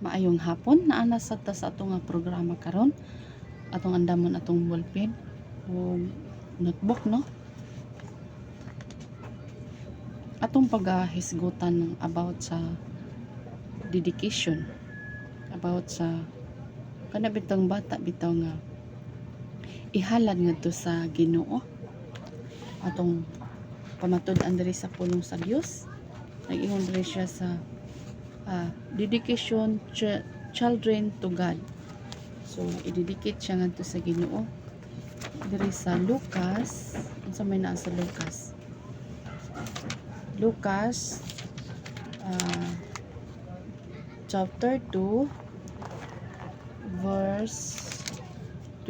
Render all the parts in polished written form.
Maayong hapon naa na sa atong programa karon. Atong andamon atong ballpen o notebook, no? Atong paghisgutan about sa dedication, about sa kana bitang bata bitaw nga ihalad ngadto sa Ginoo. Atong pamatud-an diri sa pulong sa Dios. Nag-ingon diri siya sa dedication children to God. So i-dedicate siya ngadto sa Ginoo. Diri sa Lucas, unsa may naa sa Lucas? Lucas chapter 2 verse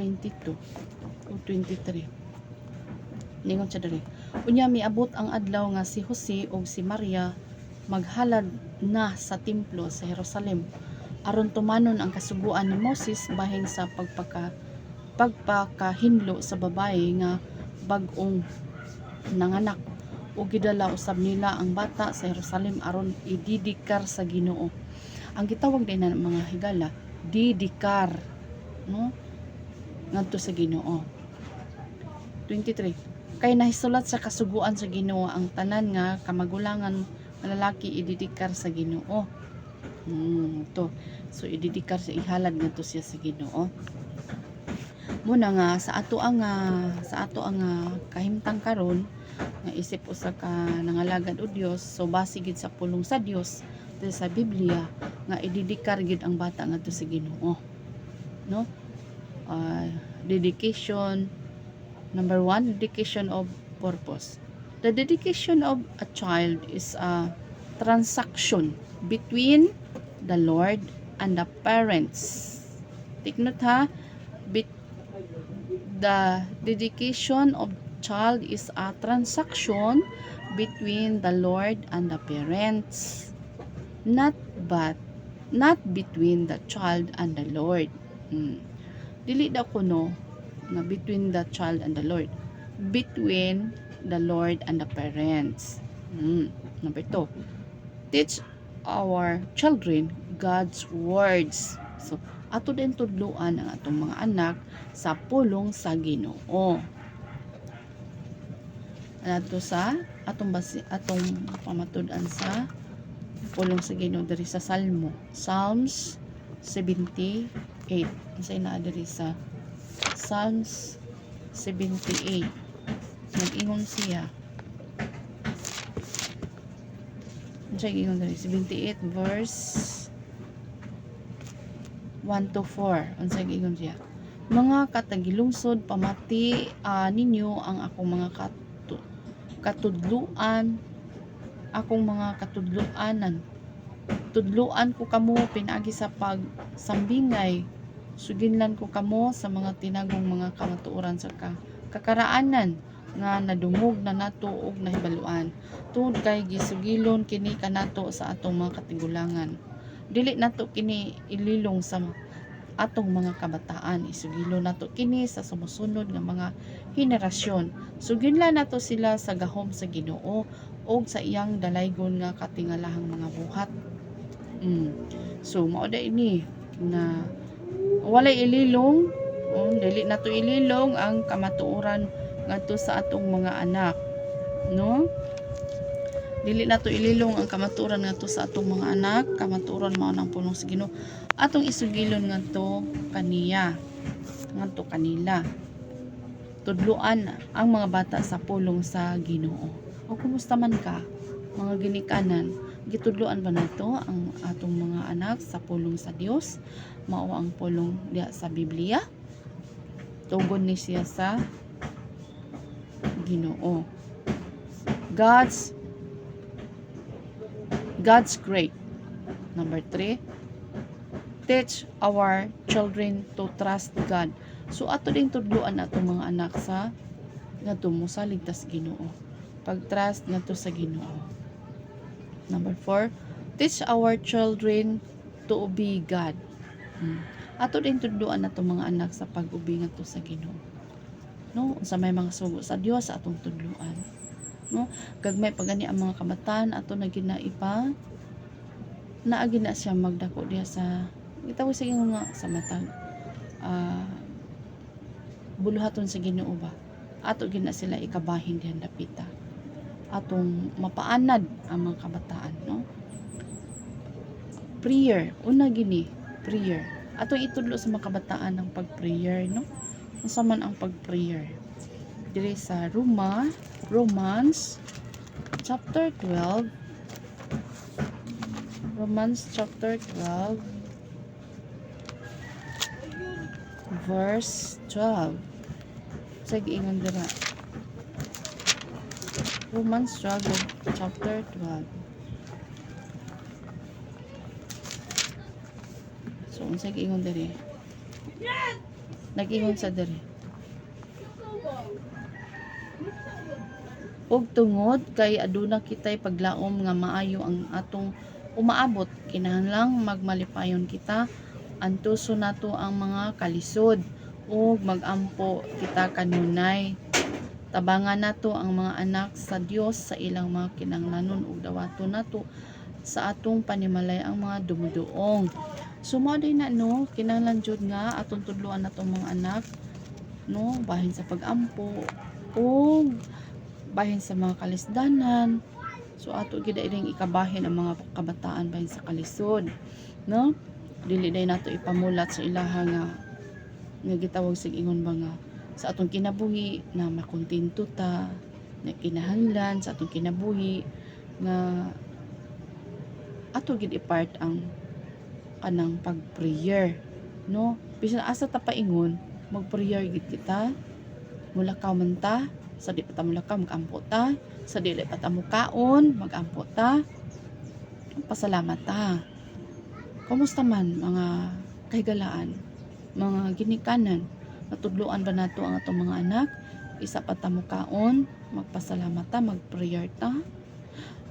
22 o 23. Ningon siya diri. Unya miabot ang adlaw nga si Jose ug si Maria maghalad na sa templo sa Jerusalem aron tumanon ang kasuguan ni Moses bahin sa pagpakahinlo sa babae nga bag-ong nanganak, ug gidala usab nila ang bata sa Jerusalem aron ididikar sa Ginoo. Ang gitawag din na mga higala didikar, no, ngadto sa Ginoo. 23. Kay nahisulat sa kasuguan sa Ginoo ang tanan nga kamagulangan nga lalaki ididikar sa Ginoo. To. So ididikar sa ihalad ngadto siya sa Ginoo. Muna nga sa ato ang kahimtang karon nga isip usa ka nangalagad o Dios, so base gid sa pulong sa Dios dito sa Biblia nga ididikar gid ang bata ngadto sa Ginoo, no? Dedication number 1, dedication of purpose. The dedication of a child is a transaction between the Lord and the parents. Take note ha. The dedication of child is a transaction between the Lord and the parents, not between the child and the Lord. Dili daw kuno na between the child and the Lord, between the Lord and the parents. Number 2, teach our children God's words. So ato din tudluan ang atong mga anak sa pulong sa Ginoo. Ato sa atong pamatud-an sa pulong sa Ginoo diri sa Psalms 78. Unsay naa diri sa Psalms 78. Nag-ingon siya. Unsay ingon diri 78 verse 1 to 4. Unsay ingon siya? Mga katagilungsod pamati ninyo ang akong mga katudluan, akong mga katudluanan. Tudluan ko kamo pinaagi sa pagsambingay. Suginlan ko kamo sa mga tinagong mga kamatuoran sa kakaraanan nga nadungog na nato og nahibaluan. Tungod kay gisugilon kini kanato sa atong mga katigulangan. Dili nato kini ililong sa atong mga kabataan, isugilo nato kini sa sumusunod nga mga henerasyon. Suginlan nato sila sa gahom sa Ginoo og sa iyang dalaygon nga katingalahang mga buhat. So mao da ini na walay ililong, dili nato ililong ang kamatuoran ngadto sa atong mga anak, no? Dili nato ililong ang kamatuoran ngadto sa atong mga anak. Kamatuoran mao nang pulong sa Ginoo. Atong isugilon ngadto kanila. Tudluan ang mga bata sa pulong sa Ginoo. O kumusta man ka, mga ginikanan? Gitudluan ba nato ang atong mga anak sa pulong sa Dios? Mao ang pulong diha sa Biblia. Tugon ni siya sa Ginoo. God's great. Number 3, teach our children to trust God. So ato ding tudluan atong mga anak sa ngadto mo sa ligtas Ginoo. Pag-trust ngadto sa Ginoo. Number 4, teach our children to obey God. Ato din tudluan atong mga anak sa pag-obey ngadto sa Ginoo. No, sa may mga sugo sa Dios atong tudluan. No, gagmay pa gani ang mga kabataan ato na ginaipa naagi na siya magdako diya sa gitawag sa ingon nga sa matag buluhaton sa Ginoo ba. Ato gina sila ikabahin diyan dapita. Atong mapaanad ang mga kabataan, no? Prayer, una gini, prayer. Atong itudlo sa mga kabataan ng pag-prayer, no? Unsa man ang pag-prayer? Diri sa Romans chapter 12. Romans chapter 12 verse 12. Sige ingon dira. Romans 12 chapter 12. So unsa giingon diri? Nag-ingon sa diri. Og tungod kay aduna kitay paglaom nga maayo ang atong umaabot, kinahanglang magmalipayon kita antuso nato ang mga kalisod ug magampo kita kanunay. Tabangan nato ang mga anak sa Dios sa ilang mga kinahanglanon ug dawaton nato sa atong panimalay ang mga dumuduong. Sumo din na no, kinahanglan jud nga atong tudloan natong mga anak no, bahin sa pagampo ug bahin sa mga kalisdanan. So ato gid iring ikabahin ang mga kabataan bahin sa kalisod, no? Dili day nato ipamulat sa ilaha nga gitawag sig ingon ba nga sa atong kinabuhi na makontento ta, na kinahanglan sa atong kinabuhi nga ato gid ipart ang kanang pag-prayer, no? Bisan asa ta paingon, mag-prayer gid kita. Mulakaw man ta, sa di pa ta mulakaw magampo ta, sa dili pa ta mukaon magampo ta. Pasalamat ta. Kumusta man mga kahigalaan, mga ginikanan, natudloan ba nato ang atong mga anak? Isa pa ta mukaon, magpasalamat ta, mag-prayer ta.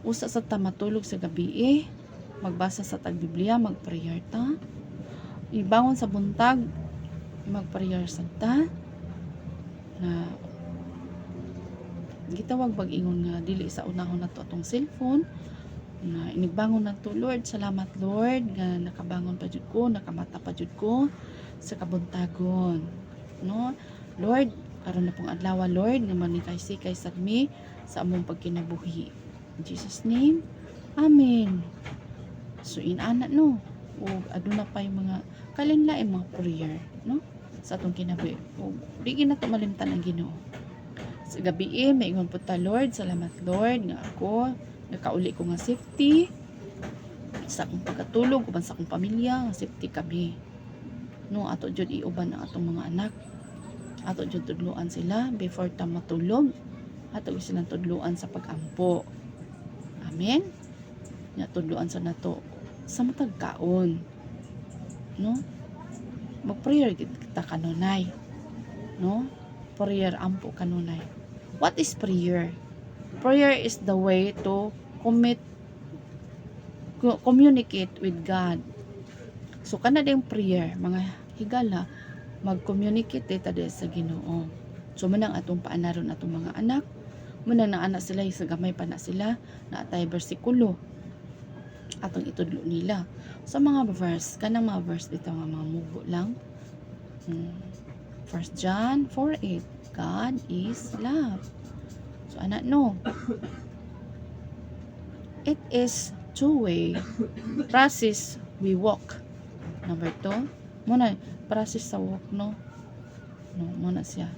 Usa sa ta matulog sa gabi, magbasa sa tag Biblia, mag-prayer ta. Ibangon sa buntag, mag-prayer sa ta. Na gitawag bag-ingon nga dili sa unahon nato atong cellphone. Na inigbangon nato, Lord, salamat Lord nga nakabangon pa jud ko, nakamata pa jud ko sa kabuntagon. No? Lord, karon na pong adlaw Lord nga manikay-sikay sad mi sa among pagkinabuhi. In Jesus name. Amen. So inana no, ug aduna pa yung mga kalinlaing mga prayer, no? Sa atong kinabuhi. Ug di ginato malimtan ang Ginoo. Sa gabi maingon po ta, Lord, salamat Lord nga ako nakauli ko nga safety sa akong pagkatulog uban sa akong pamilya, nga safety kami. No, ato jud iuban ang atong mga anak. Ato jud tudluan sila before ta matulog. Ato gyud silang tudluan sa pagampo. Amen. Nga tudluan sa nato sa matag kaon, no? Mag-prayer kita kanunay, no? Prayer ampo kanunay. What is prayer? Prayer is the way to communicate with God. So kana ding prayer, mga higala, mag-communicate ta sa Ginoo. So manang atong paanaron atong mga anak, manang na anak sila sa gamay pa na sila, na atay bersikulo atong itudlo nila sa mga verse, kanang mga verse dito nga mga mugo lang. 1 John 4:8, God is love. So anak no, it is two-way process we walk. Number 2 muna process sa walk, no muna siya.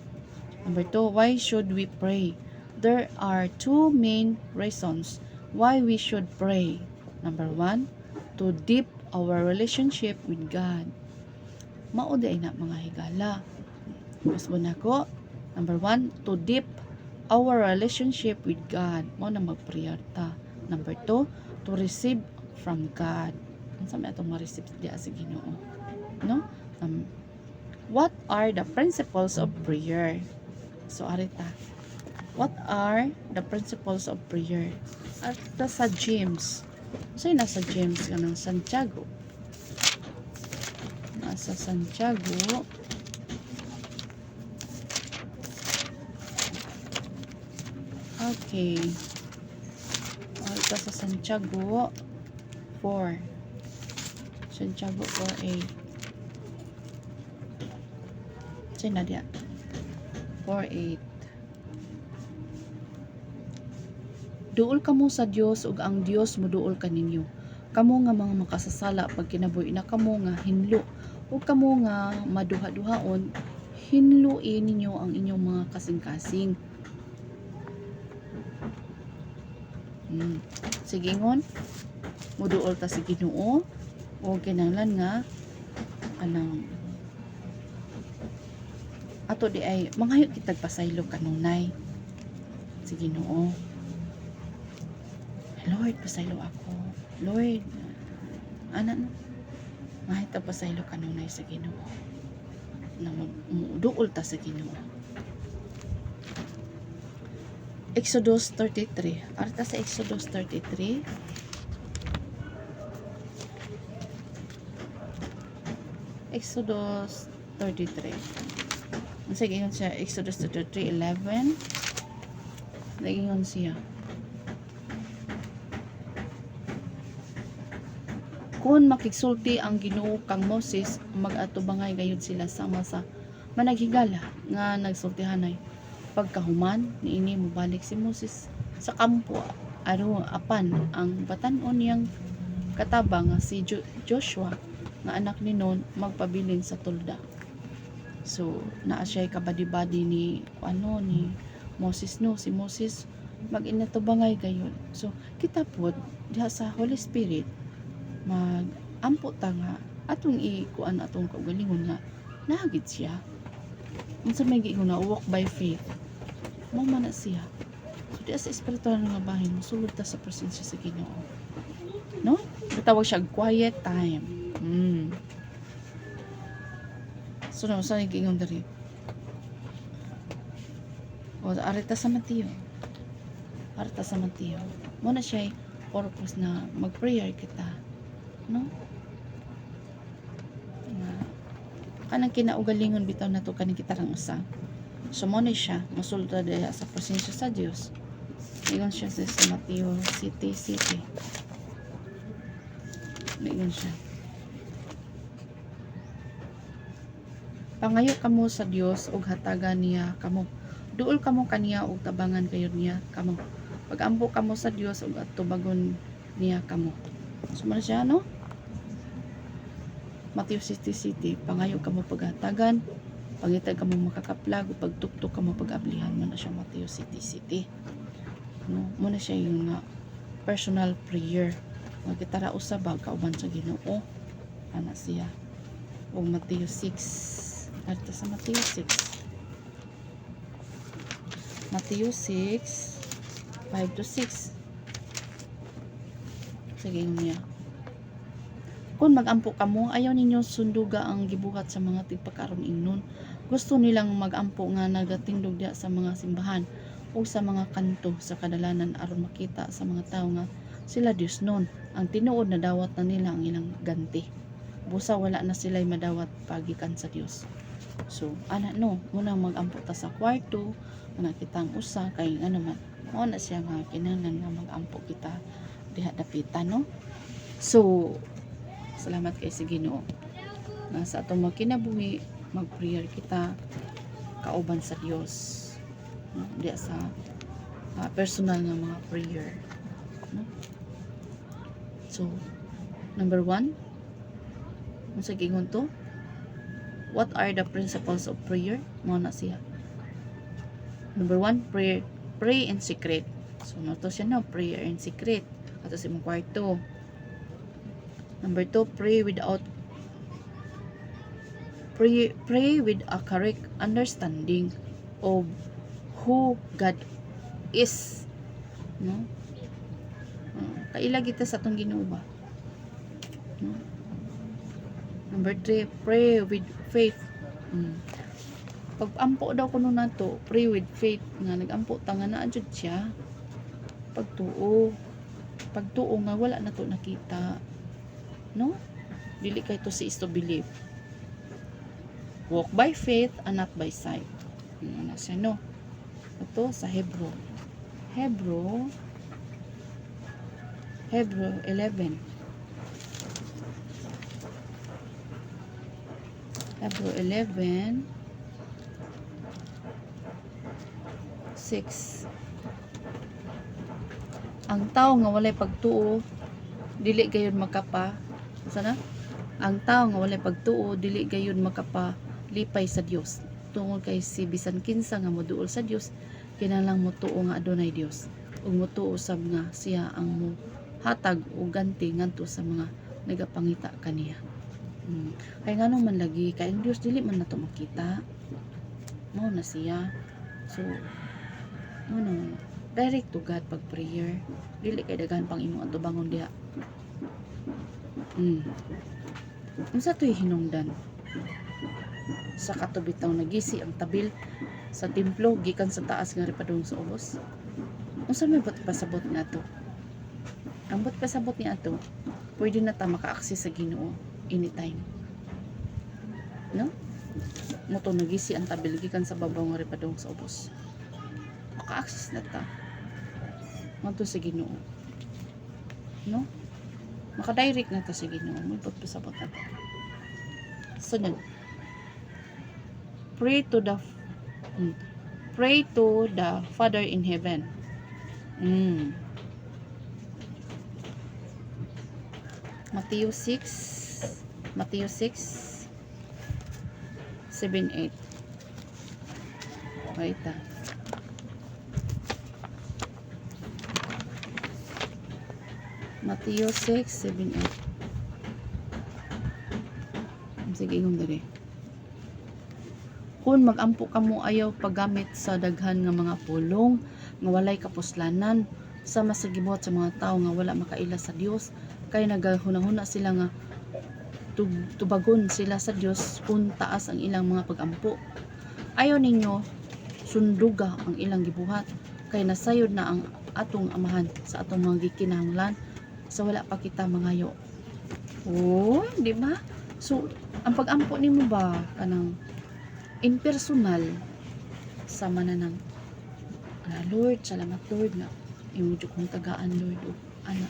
Number 2, why should we pray? There are two main reasons why we should pray. Number 1, to deep our relationship with God. Mao day na mga higala. Mas nako, number 1, to deep our relationship with God. Mo na mag-prayer ta. Number 2, to receive from God. Unsa may atong ma-receive diya sa Ginoo, no? What are the principles of prayer? So arita, what are the principles of prayer? At sa James. So nasa James kanang Santiago. Nasa Santiago. Okay. Ito sa Santiago 4. Santiago 4:8. Sina dia? 4:8. Duol kamo sa Dios ug ang Dios moduol kaninyo. Kamo nga mga makasasala pag kinabuhi na kamo nga hinlo ug kamo nga maduha-duhaon, hinluin ninyo ang inyong mga kasing-kasing. Sige ngon, moduol ta sa Ginoo o kinahanglan nga anang ato di ay manghayo kitag pasaylo kanunay sa Ginoo. Lord, pasaylo ako. Lord, anak, mahita pasaylo kanunay sa Ginoo. Na duol ta sa Ginoo. Exodus 33. Arta sa Exodus 33. Exodus 33. Sige yun siya. Exodus 33:11. Lagi yun siya. Kung makigsulti ang Ginoo kang Moses, mag-atubangay gayud sila sama sa managhigala nga nagsultihanay. Pagkahuman niini mobalik si Moses sa kampo aron apan ang batan-on niyang katabang nga si Joshua nga anak ni Nun magpabilin sa tulda. So naa siya kabadi-badi ni Moses no, si Moses mag-inatubangay gayud. So kita pod diha sa Holy Spirit mag-ampo ta nga atong ikuan atong kaugalingon nga nahagit siya. Unsa may giingon na walk by faith. Mao man na siya. So di sa espiritual nga bahin mosulod ta sa presensya sa Ginoo. No? Tawag siya quiet time. So na sa giingon diri. O arita sa Mateo. Arita sa Mateo. Mo na siya purpose na mag-prayer kita. No? Kanang kinaugalingon bitaw nato kaning kitarang usa. So mo ni siya masulta diha sa presensya sa Dios. Ingon siya sa Mateo City. Ingon siya. Pangayo kamo sa Dios ug hatagan niya kamo. Duol kamo kaniya ug tabangan kayo niya kamo. Pag-ampo kamo sa Dios ug tubagon niya kamo. So man siya no? Matthew City, pangayo kamo paghatagan, pangitag kamo makakaplag, o pagtuktok kamo pag-ablihan. Muna siya Matthew City. No? Muna siya yung personal prayer. Magkitara usabag kauban sa Ginoo. Ana siya. O Matthew 6. Arta sa Matthew 6. Matthew 6, 5-6. Sige niya. Kung mag-ampo kamo, ayaw ninyo sunduga ang gibuhat sa mga tigpakaron ingnon. Gusto nilang mag-ampo nga nagatindog diha sa mga simbahan o sa mga kanto sa kadalanan aron makita sa mga tao nga sila Dios nun. Ang tinuod na dawat na nila ang ilang ganti. Busa wala na sila'y madawat pagikan sa Dios. So, muna mag-ampo ta sa kwarto, muna kitang usa kay man. Mao na siya nga kinahanglan nga mag-ampo kita diha dapitan no. So, salamat kay sa Ginoo. Sa atong kinabuhi, mag-prayer kita kauban sa Dios. No? Diya sa personal nga mga prayer. No? So, number 1, unsa gingon to? What are the principles of prayer? Mao na siya. Number 1, pray in secret. So, nato siya no, prayer in secret. Ato sa imong kwarto. Number 2, pray with a correct understanding of who God is. No? Kaila kita sa atong Ginoo ba? No? Number 3, pray with faith. Pag-ampo daw kuno nato, pray with faith nga nag-ampo ta nga naa jud siya. Pagtuo nga wala na to nakita. No? Dili kay to is to believe. Walk by faith and not by sight. Ano siya no? Ito sa Hebrew 11. Hebrew 11, 6. Ang tao nga walay pagtuo dili gayon makapa. Sana? Ang tao nga walay pagtuo dili gayon makapalipay sa Dios. Tungod kay si bisan kinsa nga moduol sa Dios, kinahanglan motuo nga adunay Dios. Ug motuo sab nga siya ang mo hatag o ganti ngadto sa mga nagapangita kaniya. Kay nganong man lagi kay ang Dios dili man nato makita. Mao na siya. So direct to God pag prayer. Dili kay daghan pang imong atubangon diha. Unsa to'y hinungdan? Sa katubitaw nagisi ang tabil sa templo gikan sa taas nga ripadung sa ubos. Unsa may pasabot nga ato? Ang pasabot niya ato, pwede na ta maka-access sa Ginoo anytime. No? Moto nagisi ang tabil gikan sa babaw nga ripadung sa ubos. Maka-access na ta. Ngadto sa Ginoo. No? Maka-direct na ta sa Ginoo. May pasabot na ta. Sunod. Pray to the Father in heaven. Matthew 6 7-8. Wait ah. Matthew 6:7-8. Sige ingong diri. Kung magampo kamo ayaw paggamit sa daghan nga mga pulong nga walay kapuslanan sa masagibuhat sa mga tao nga wala makaila sa Dios, kay nagahuna-huna sila nga tubagon sila sa Dios kung taas ang ilang mga pagampo. Ayaw ninyo sunduga ang ilang gibuhat, kay nasayod na ang atong amahan sa atong mga gikinahanglan sa wala pa kita mangayo. Oh, di ba? So, ang pagampo nimo ba kanang impersonal sa mananang Lord, salamat Lord na imo jud kong tagaan Lord o ana.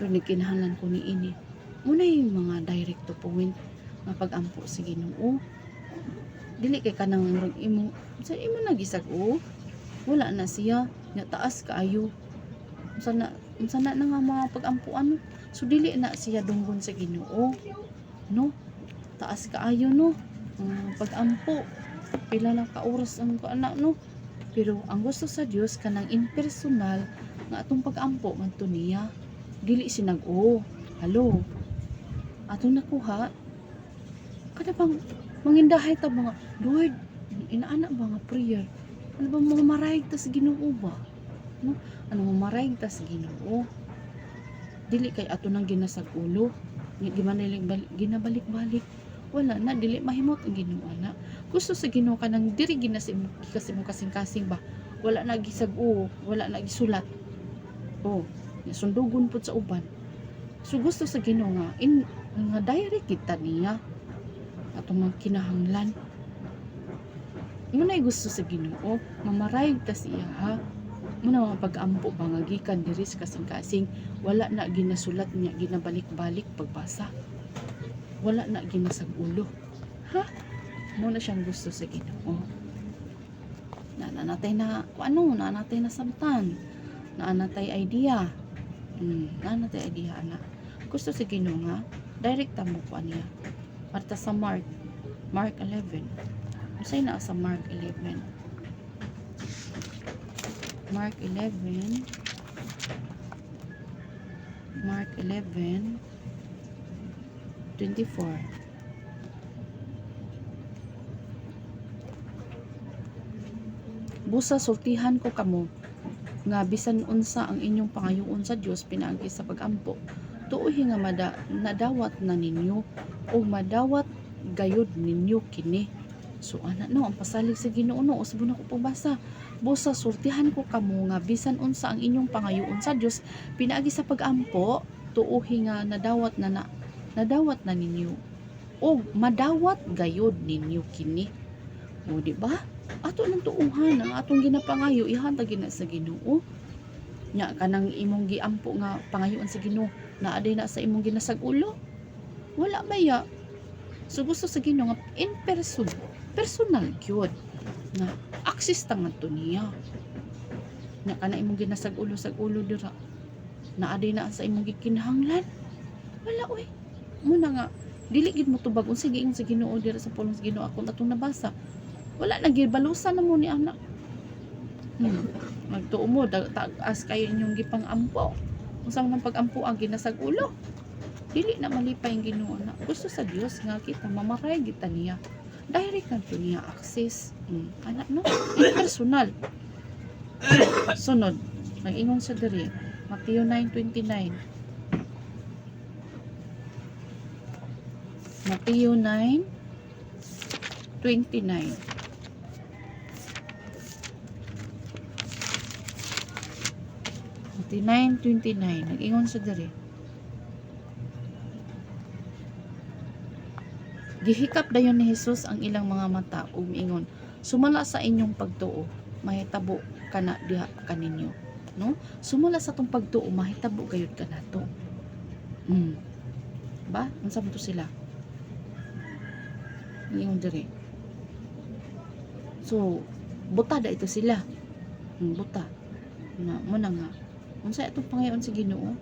Lord, nagkinahanglan ko ni ini. Muna yung mga direct to point nga pagampo sa Ginoo. Dili kay kanang imo sa imo nagisag-o. Wala na siya, nya taas kaayo. Sana na nga mga pagampuan. So dili na siya dunggon sa Ginoo. No? Taas kaayo no. Pagampo. Pila lang ka oras ang anak no. Pero ang gusto sa Dios kanang impersonal nga atong pagampo ngadto niya. Dili sinag-o. Hello. Atong nakuha. Kada bang mangindahay ta mga Lord, inaana ba nga prayer? Ano ba mga marayag ta sa Ginoo ba? No? Ano mga marayag ta sa Ginoo? Dili kay ato nang ginasag-ulo. Ginabalik-balik. Wala na, dili mahimot ang Ginoo na. Gusto sa Ginoo ka nang diri ginasim kasi mo kasing-kasing ba. Wala na gisag-o, wala na gisulat. Oh, sundugon pud sa uban. So gusto sa Ginoo nga direct kita niya atong mga kinahanglan. Muna gusto sa Ginoo, mamarayag ta siya ha. Muna mga pag-ampo ba nga gikan diri sa kasing-kasing, wala na ginasulat niya, ginabalik-balik pagbasa. Wala na ginasag-ulo. Ha? Muna siyang gusto sa Ginoo. Nanatay na sabtan. Nanatay idea. Nanatay idea ana. Gusto sa Ginoo nga direct ta mo ko niya. Marta sa Mark 11. Masay na sa Mark 11. Mark 11 24. Busa sultihan ko kamo nga bisan unsa ang inyong pangayoon sa Dios pinaagi sa pagampo, tuoy nga nadawat na ninyo o madawat gayud ninyo kini. So ana no ang pasalig sa Ginoo no usbo na ko pabasa. Busa sultihan ko kamo nga bisan unsa ang inyong pangayoon sa Dios pinaagi sa pagampo, tuoy nga nadawat na ninyo o madawat gayud ninyo kini. O di ba? Ato nang tuuhan ang atong ginapangayo ihantag gina sa Ginoo. Nya kanang imong giampo nga pangayoon sa Ginoo, naaday na sa imong ginasag-ulo? Wala ba ya? So gusto sa Ginoo nga in person, personal gyud nga access ta ngadto niya. Na kana imong ginasag-ulo dira. Naaday na sa imong gikinahanglan. Wala oy. Muna nga dili gid mo tubag unsa giingon sa Ginoo dira sa pulong sa Ginoo akong atong nabasa. Wala na gid balusan na mo ni anak. Magtuo mo taas kayo inyong gipang-ampo. Unsa man pag-ampo ang ginasag-ulo. Dili na malipay ang Ginoo na. Gusto sa Dios nga kita mamaray kita niya. Direct kanto niya access. Anak no? In personal. Sunod. Nag-ingon sa diri. Mateo 9:29. Mateo 9:29. Mateo 9:29. Nag-ingon sa diri. Gihikap dayon ni Jesus ang ilang mga mata ug miingon, sumala sa inyong pagtuo, mahitabo kana diha kaninyo. No? Sumala sa tong pagtuo, mahitabo gayud kanato. Ba? Unsa man to sila? Ingon diri. So, buta da ito sila. Buta. Na mo na nga. Unsa atong pangayon sa Ginoo?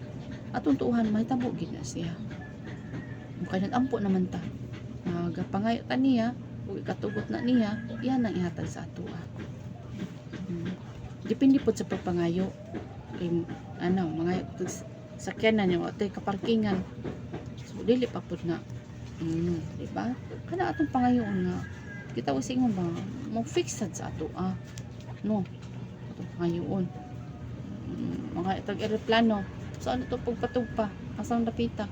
Atong tuuhan mahitabo gid na siya. Mukha nag-ampo naman ta. Nagapangayo ta niya, ug ikatugot na niya, iyan ang ihatag sa ato. Depende po sa pagpangayo. Kay mga sakyanan niya, ito kaparkingan. So, dili pa po na. Diba? Kana atong pangayoon nga, kita ko singon ba, mo fixed sa ato. No, atong pangayoon. Mga itag aeroplano, so ano to pagpatugpa, asang dapita.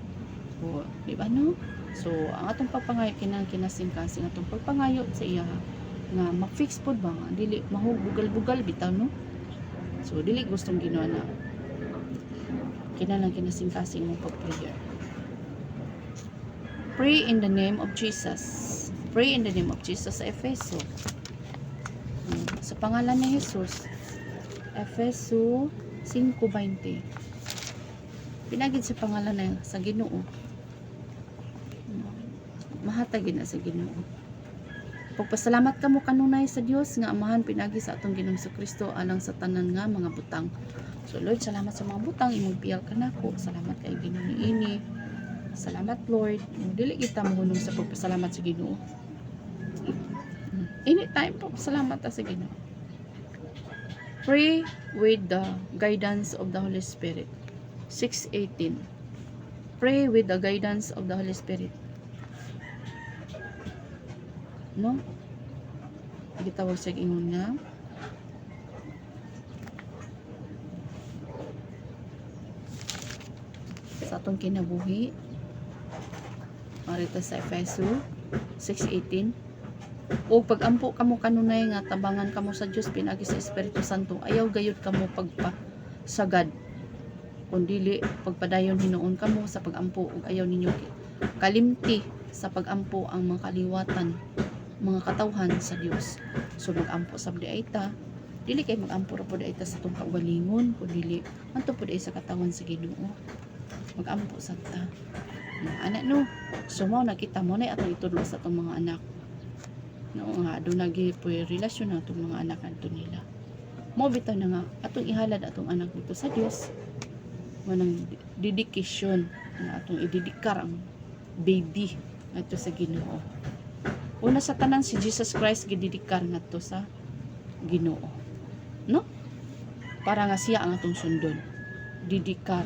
O, diba no? So, ang atong pagpangayo kinasing-kasing atong pagpangayo sa iya nga ma-fix pod ba nga dili mahubugal-bugal bitaw no. So, dili gustong Ginoo na kinahanglan kinasing-kasing mo pag-prayer. Pray in the name of Jesus. Pray in the name of Jesus sa Efeso. Sa pangalan ni Jesus. Efeso 5:20. Pinagid sa pangalan na sa Ginoo. Mahatag na sa Ginoo. Pagpasalamat kamo kanunay sa Dios nga Amahan pinagi sa atong Ginoong Kristo alang sa tanan nga mga butang. So Lord, salamat sa mga butang imong piyal kanako. Salamat kay Ginoo niini. Salamat Lord. Dili kita mohunong sa pagpasalamat sa Ginoo. Anytime pagpasalamat ta sa Ginoo. Pray with the guidance of the Holy Spirit. 6:18. Pray with the guidance of the Holy Spirit. No? Gitawag sa ingon nga sa atong kinabuhi marita sa Efeso 6:18 o pag-ampo kamo kanunay nga tabangan kamo sa Dios pinagi sa Espiritu Santo ayaw gayud kamo pagpasagad kundili pagpadayon hinuon kamo sa pag-ampo ug ayaw ninyo kalimti sa pag-ampo ang mga kaliwatan mga katawhan sa Dios. So mag-ampo sa diayta dili kay mag-ampo ra pud diayta sa tong kaugalingon kundi anto pud ay sa katawan sa Ginoo. Mag-ampo sa ta. Anak no, sumaw na kita mo na atong itudlo sa atong mga anak. No nga do nagi puy relasyon na atong mga anak adto nila. Mo bitaw na nga atong ihalad atong anak dito sa Dios. Manang dedication na atong idedikar ang baby adto sa Ginoo. Una sa tanan si Jesus Christ gidedikar ngadto sa Ginoo. No? Para nga siya ang atong sundon. Didikar.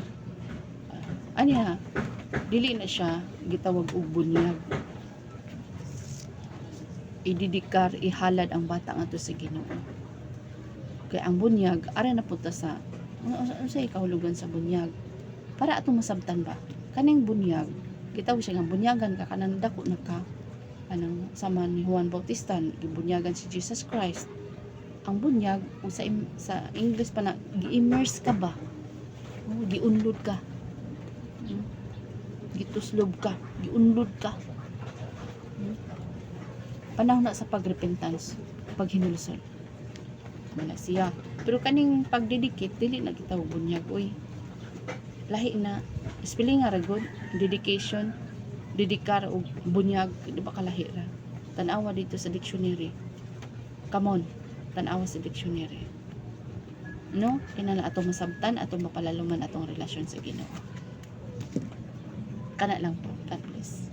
Anya, dili na siya gitawag og bunyag. Ididikar, ihalad ang bata ngadto sa Ginoo. Kay ang bunyag ara na punta sa sa ikahulugan sa bunyag. Para atong masabtan ba? Kaning bunyag, gitawag siya nga bunyagan ka kanang dako na ka anang sama ni Juan Bautista gibunyagan si Jesus Christ. Ang bunyag sa English pa na gi-immerse ka ba? Giunlod ka. Gituslob ka, giunlod ka. Panahon na sa pagrepentance, paghinulsol. Wala siya. Pero kaning pagdedicate dili na kita bunyag oy. Lahi na spelling nga ra gud dedication dedikar og bunyag, di ba kalahira. Tanawa dito sa dictionary. Come on, tanawa sa dictionary. No? Kinala atong masabtan, atong mapalaluman atong relasyon sa Ginoo. Kana lang po. God bless.